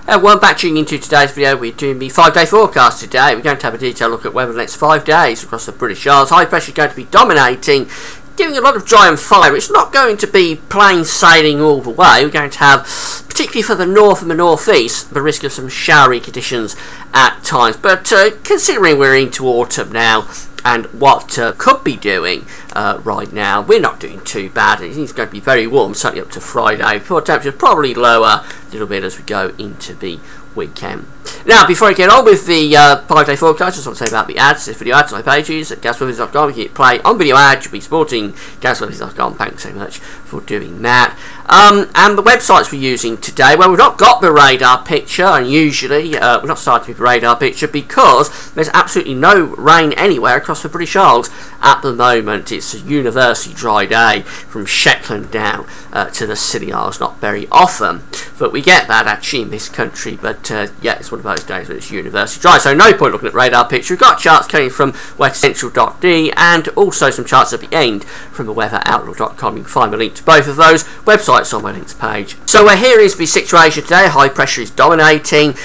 Welcome back, tuning into today's video. We're doing the 5-day forecast today. We're going to have a detailed look at weather the next 5 days across the British Isles. High pressure is going to be dominating, giving a lot of dry and fire. It's not going to be plain sailing all the way. We're going to have, particularly for the north and the northeast, the risk of some showery conditions at times. But considering we're into autumn now, and what could be doing right now, we're not doing too bad. It's going to be very warm, certainly up to Friday. Before temperatures probably lower a little bit as we go into the weekend. Now, before I get on with the 5-day forecast, I just want to say about the ads. This video ads on my pages at gasweathers.com. You can hit play on video ad. You'll be supporting gasweathers.com. Thanks so much for doing that. And the websites we're using today, well, we've not got the radar picture, and usually we're not starting with the radar picture because there's absolutely no rain anywhere across the British Isles at the moment. It's a universally dry day from Shetland down to the Scilly Isles. Not very often, but we get that actually in this country. But yeah, it's one of those days when it's universally dry, so no point looking at the radar picture. We've got charts coming from weathercentral.de and also some charts at the end from the weatheroutlook.com. You can find the link to both of those websites on my links page. So here is the situation today. High pressure is dominating,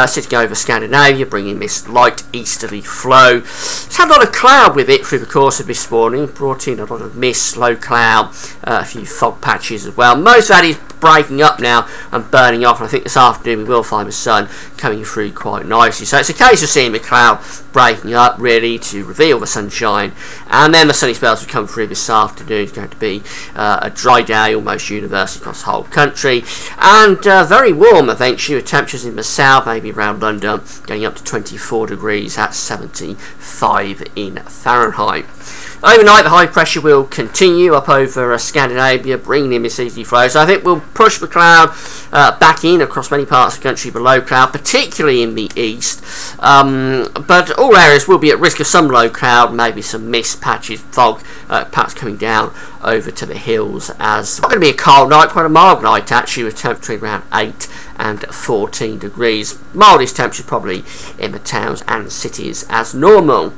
sitting over Scandinavia, bringing this light easterly flow. It's had a lot of cloud with it through the course of this morning, brought in a lot of mist, low cloud, a few fog patches as well. Most of that is breaking up now and burning off, and I think this afternoon we will find the sun coming through quite nicely. So it's a case of seeing the cloud breaking up really to reveal the sunshine, and then the sunny spells will come through this afternoon. It's going to be a dry day almost universally across the whole country, and very warm eventually, with temperatures in the south, maybe around London, going up to 24 degrees at 75 in Fahrenheit. Overnight, the high pressure will continue up over Scandinavia, bringing in this easy flow. So I think we'll push the cloud back in across many parts of the country below cloud, particularly in the east. But all areas will be at risk of some low cloud, maybe some mist patches, fog perhaps coming down over to the hills. As it's not going to be a cold night, quite a mild night actually, with temperature around 8 and 14 degrees. Mildest temperature probably in the towns and cities as normal.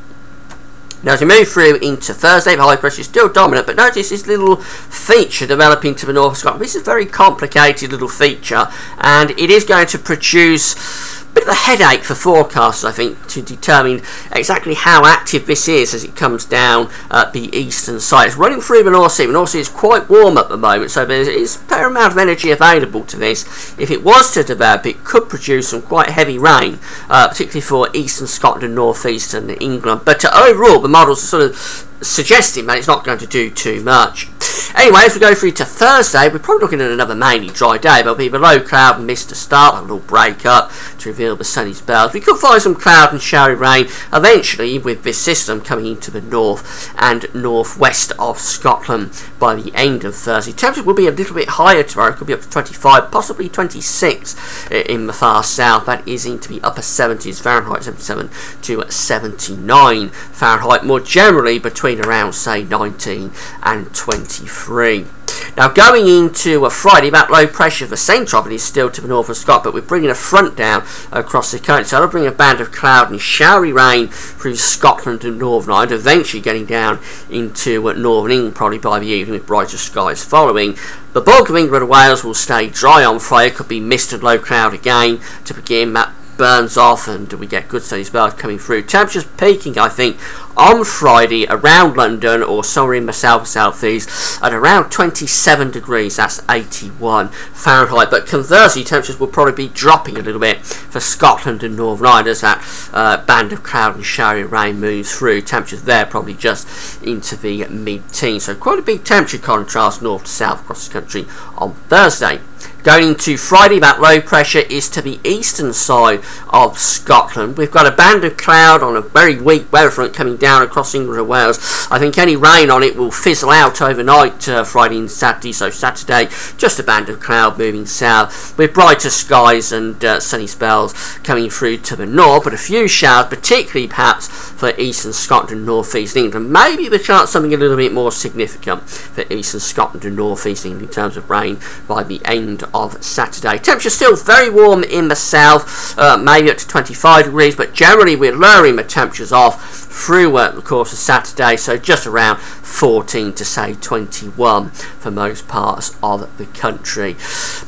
Now, as we move through into Thursday, the high pressure is still dominant, but notice this little feature developing to the north of Scotland. This is a very complicated little feature, and it is going to produce a bit of a headache for forecasters, I think, to determine exactly how active this is as it comes down the eastern side. It's running through the North Sea. The North Sea is quite warm at the moment, so there is a fair amount of energy available to this. If it was to develop, it could produce some quite heavy rain, particularly for eastern Scotland and northeastern England. But overall, the models are sort of suggesting that it's not going to do too much. Anyway, as we go through to Thursday, we're probably looking at another mainly dry day. There'll be the low cloud and mist to start, a little break up to reveal the sunny spells. We could find some cloud and showery rain eventually with this system coming into the north and northwest of Scotland by the end of Thursday. Temperature will be a little bit higher tomorrow. It could be up to 25, possibly 26 in the far south. That is into the upper 70s Fahrenheit, 77 to 79 Fahrenheit. More generally between around, say, 19 and 23. Now, going into Friday, that low pressure for central is still to the north of Scotland, but we're bringing a front down across the country. So that'll bring a band of cloud and showery rain through Scotland and Northern Ireland, eventually getting down into Northern England probably by the evening, with brighter skies following. The bulk of England and Wales will stay dry on Friday. Could be mist and low cloud again to begin. That burns off and we get good sunny spells coming through. Temperatures peaking, I think, on Friday around London or somewhere in the southeast at around 27 degrees. That's 81 Fahrenheit. But conversely, temperatures will probably be dropping a little bit for Scotland and Northern Ireland as that band of cloud and showery rain moves through. Temperatures there probably just into the mid-teens. So quite a big temperature contrast north to south across the country on Thursday. Going into Friday, that low pressure is to the eastern side of Scotland. We've got a band of cloud on a very weak weather front coming down across England and Wales. I think any rain on it will fizzle out overnight Friday and Saturday. So Saturday, just a band of cloud moving south with brighter skies and sunny spells coming through to the north, but a few showers, particularly perhaps for eastern Scotland and northeast England. Maybe the chance something a little bit more significant for eastern Scotland and northeast England in terms of rain by the end of Saturday. Temperature still very warm in the south, maybe up to 25 degrees, but generally we're lowering the temperatures off through the course of Saturday, so just around 14 to say 21 for most parts of the country.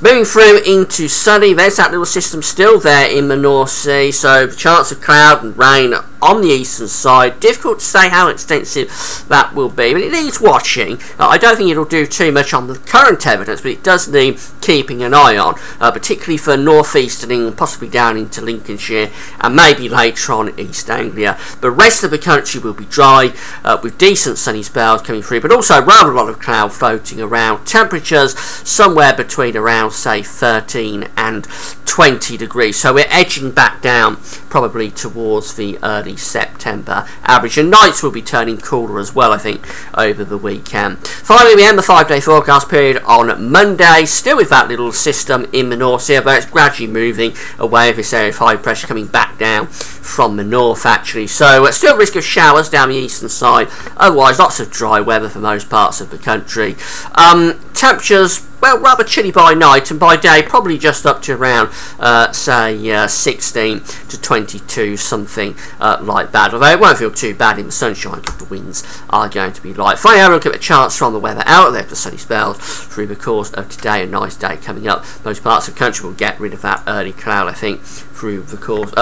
Moving through into sunny, there's that little system still there in the North Sea, so chance of cloud and rain on the eastern side. Difficult to say how extensive that will be, but it needs watching. I don't think it'll do too much on the current evidence, but it does need keeping an eye on, particularly for northeastern England, possibly down into Lincolnshire, and maybe later on East Anglia. The rest of the country will be dry, with decent sunny spells coming through, but also rather a lot of cloud floating around. Temperatures somewhere between around, say, 13 and 20 degrees, so we're edging back down probably towards the early September average, and nights will be turning cooler as well, I think, over the weekend. Finally, we end the 5-day forecast period on Monday, still with that little system in the North Sea, but it's gradually moving away with this area of high pressure coming back down from the north, actually. So still risk of showers down the eastern side, otherwise lots of dry weather for most parts of the country. Temperatures, well, rather chilly by night, and by day probably just up to around say 16 to 22, something like that, although it won't feel too bad in the sunshine because the winds are going to be light. Finally, have a look at the charts from the weather out there for sunny spells through the course of today. A nice day coming up. Most parts of the country will get rid of that early cloud, I think, through the course,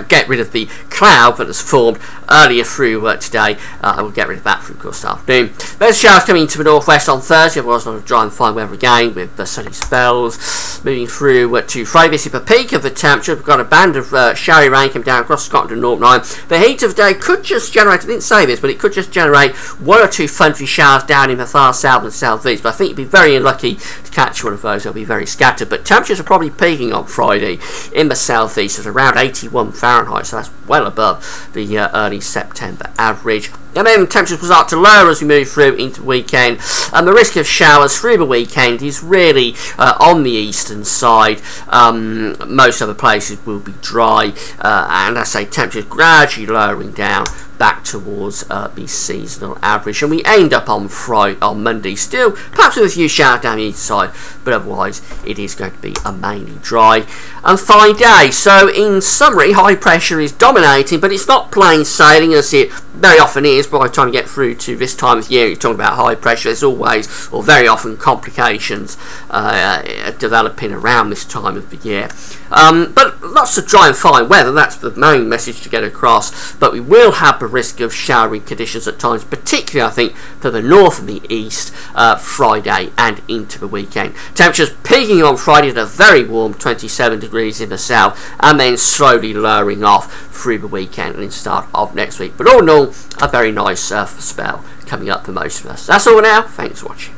get rid of the cloud that has formed earlier through today. I will get rid of that through the course of the afternoon. There's showers coming into the northwest on Thursday, otherwise not a dry and fine weather again with the sunny spells. Moving through to Friday, this is the peak of the temperature. We've got a band of showery rain coming down across Scotland and Northern Ireland. The heat of the day could just generate, I didn't say this, but it could just generate one or two thundery showers down in the far south and southeast, but I think you'd be very unlucky to catch one of those. They'll be very scattered, but temperatures are probably peaking on Friday in the southeast at around 81 Fahrenheit, so that's well above the early September average. And then temperatures will start to lower as we move through into the weekend, and the risk of showers through the weekend is really on the eastern side. Most other places will be dry, and I say temperatures gradually lowering down back towards the seasonal average, and we end up on Monday still perhaps with a few showers down the east side, but otherwise it is going to be a mainly dry and fine day. So in summary, high pressure is dominating, but it's not plain sailing as it very often is. By the time you get through to this time of year, you're talking about high pressure. There's always, or very often, complications developing around this time of the year. But lots of dry and fine weather, that's the main message to get across, but we will have the risk of showery conditions at times, particularly I think for the north and the east, Friday and into the weekend. Temperatures peaking on Friday at a very warm 27 degrees in the south, and then slowly lowering off through the weekend and the start of next week. But all in all, a very nice spell coming up for most of us. That's all now. Thanks for watching.